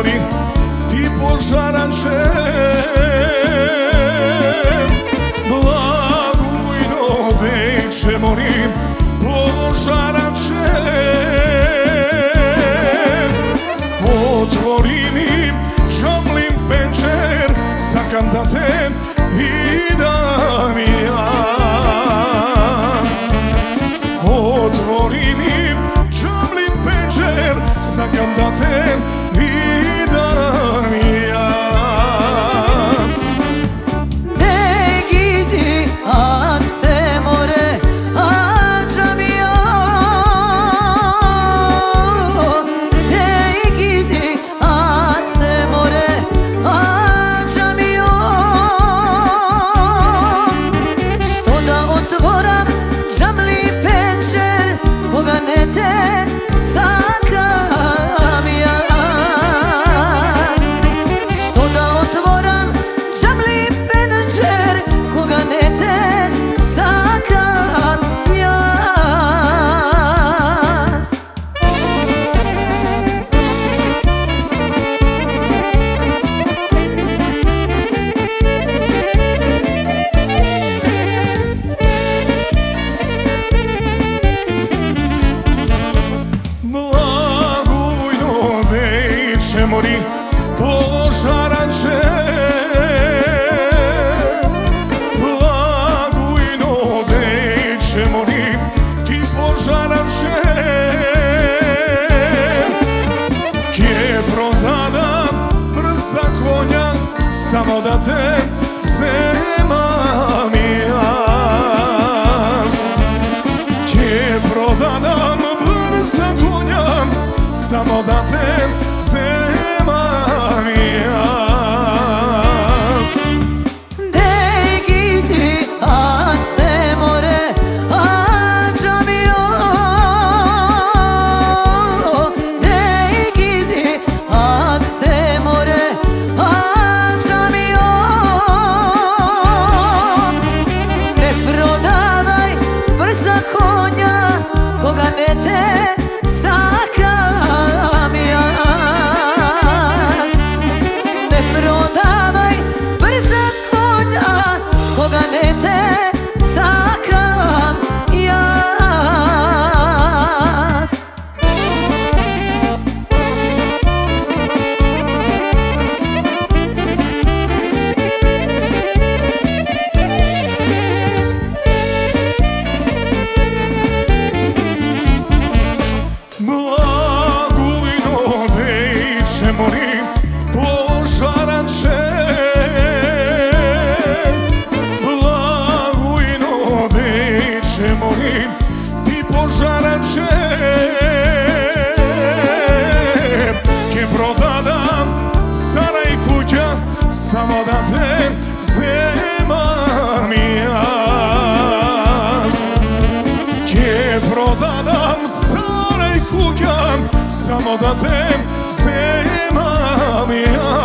mori, ti požaranče. Blagujno dejče mori, požaranče. Otvori mi džamlim penčer, sakam da te vidam jas. Otvori mi džamlim penčer, sakam da te vidam jas. Ne gidi, a se more, a džamija. Ne gidi, a se more, a džamija. Što da otvoram džamli penčer, koga ne te sakam jas. Što da otvoram džamli penčer, koga ne te sakam jas. Blagujno dejče mori, požaranče. Blagujno dejče mori, ti požaranče. Kje prodadam brza konja, samo da te zemam jas. Kje prodadam brza konja, samo da te zemam jas. Ne gidi, a se more, a džamija. Ne gidi, a se more, a džamija. Ne prodavaj brza konja, koga ne te sakam jas. Ne prodavaj brza konja, koga ne te sakam jas. Blagujno dejče mori, požaranče. Blagujno dejče mori, ti požaranče. Kje prodadam stara i kuća, samo da te zemam jas. Kje prodadam stara i kuća, samo da te zemam jas.